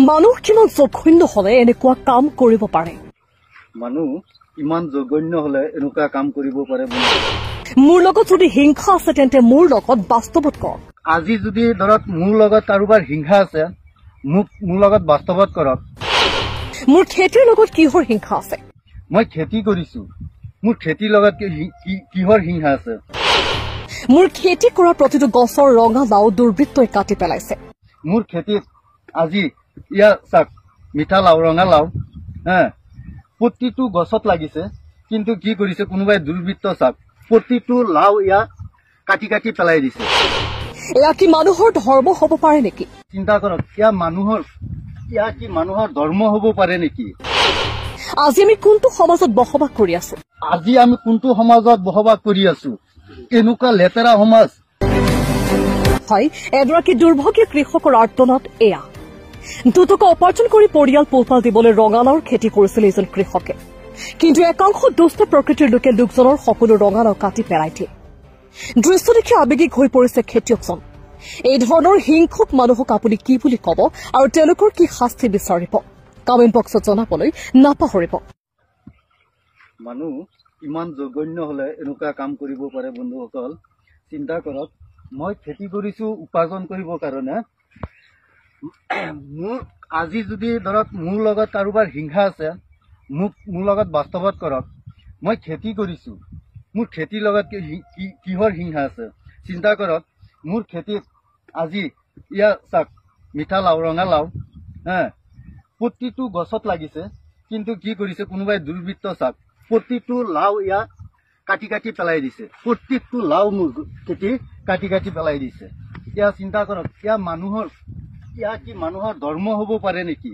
মানুহ কিমান জঘন্য হলে এনেকুৱা কাম কৰিব পাৰে? মানুহ ইমান জঘন্য হলে এনেকুৱা কাম কৰিব পাৰে? মোৰ লগত যদি হিংসা আছে তেন্তে মোৰ লগত বাস্তৱত কৰক। আজি যদি ধৰক মোৰ লগত কাৰোবাৰ হিংসা আছে, মোৰ লগত বাস্তৱত কৰক। মোৰ খেতিৰ লগত কিহৰ হিংসা আছে? মই খেতি কৰিছো, মোৰ খেতিৰ লগত কিহৰ হিংসা আছে? মোৰ খেতি কৰা প্ৰতিটো গছৰ ৰঙালাও দুৰ্বৃত্তই কাটি পেলাইছে। মোৰ খেতিত আজি ইয়াৰ চাক মিঠা লাও ৰঙালাও প্ৰতিটো গছত লাগিছে, কিন্তু কি কৰিছে কোনোবাই দুৰ্বৃত্ত চাক প্ৰতিটো লাও ইয়াক কাটি কাটি পেলাই দিছে। এয়া কি মানুহৰ ধৰ্ম হ'ব পাৰে নেকি? চিন্তা কৰক, ইয়া কি মানুহৰ ধৰ্ম হ'ব পাৰে নেকি? আজি আমি কোনটো সমাজত বসবাস কৰি আছো? এনেকুৱা লেতেৰা সমাজ। হয়, এগৰাকী দুৰ্ভগীয়া কৃষকৰ আৰ্তনাদ এয়া। দুটকা উপাৰ্জন কৰি পৰিয়াল পোহপাল দিবলৈ ৰঙালাওৰ খেতি কৰিছিল এজন কৃষকে, কিন্তু একাংশ দুষ্ট প্ৰকৃতিৰ লোকে লোকজনৰ সকলো ৰঙালাও কাটি পেলাই দিয়ে। দৃশ্য দেখি আৱেগিক হৈ পৰিছে খেতিয়কজন। এই ধৰণৰ হিংসুক মানুহক আপুনি কি বুলি কব আৰু তেওঁলোকৰ কি শাস্তি বিচাৰিব? কমেণ্ট বক্সত জনাবলৈ নাপাহৰিব। মানুহ ইমান জঘন্য হলে এনেকুৱা কাম কৰিব পাৰে? বন্ধুসকল চিন্তা কৰক, মই খেতি কৰিছো উপাৰ্জন কৰিবৰ কাৰণে। আজি যদি ধৰক মোৰ লগত কাৰোবাৰ হিংসা আছে, মোৰ লগত বাস্তৱত কৰক। মই খেতি কৰিছো, মোৰ খেতিৰ লগত কিহৰ হিংসা আছে? চিন্তা কৰক, মোৰ খেতিত আজি ইয়াৰ চাক মিঠা লাও ৰঙালাও প্ৰতিটো গছত লাগিছে, কিন্তু কি কৰিছে কোনোবাই দুৰ্বৃত্ত চাক প্ৰতিটো লাও ইয়াক কাটি কাটি পেলাই দিছে। প্ৰত্যেকটো লাও মোৰ খেতি কাটি কাটি পেলাই দিছে। এতিয়া চিন্তা কৰক, ইয়া কি মানুহৰ ধৰ্ম হ'ব পাৰে নেকি?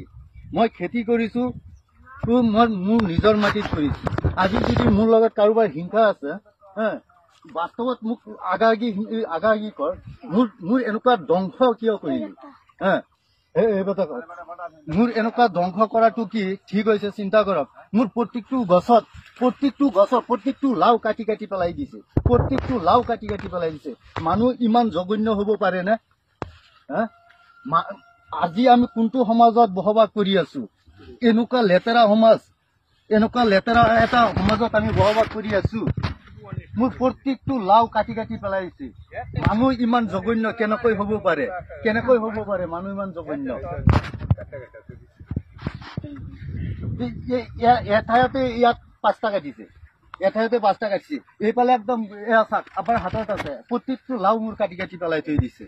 মই খেতি কৰিছো, মই মোৰ নিজৰ মাটিত কৰিছো। আজি যদি মোৰ লগত কাৰোবাৰ হিংসা আছে, বাস্তৱত মোক আগাগি কৰ। মোৰ এনেকুৱা ধ্বংস কিয় কৰিলি? মোৰ এনেকুৱা ধ্বংস কৰাটো কি ঠিক হৈছে? চিন্তা কৰক, মোৰ প্ৰত্যেকটো গছত প্ৰত্যেকটো লাও কাটি কাটি পেলাই দিছে। মানুহ ইমান জঘন্য হ'ব পাৰে নে? আজি আমি কোনটো সমাজত বসবাস কৰি আছো? এনেকুৱা লেতেৰা সমাজ, এনেকুৱা লেতেৰা এটা সমাজত আমি বসবাস কৰি আছো। মোৰ প্ৰত্যেকটো লাও কাটি কাটি পেলাইছে। মানুহ ইমান জঘন্য কেনেকৈ হ'ব পাৰে? মানুহ ইমান জঘন্য? এঠাইতে ইয়াত 5টা কাটিছে, এইফালে একদম এয়া চাক আপোনাৰ হাতত আছে। প্ৰত্যেকটো লাও মোৰ কাটি কাটি পেলাই থৈ দিছে।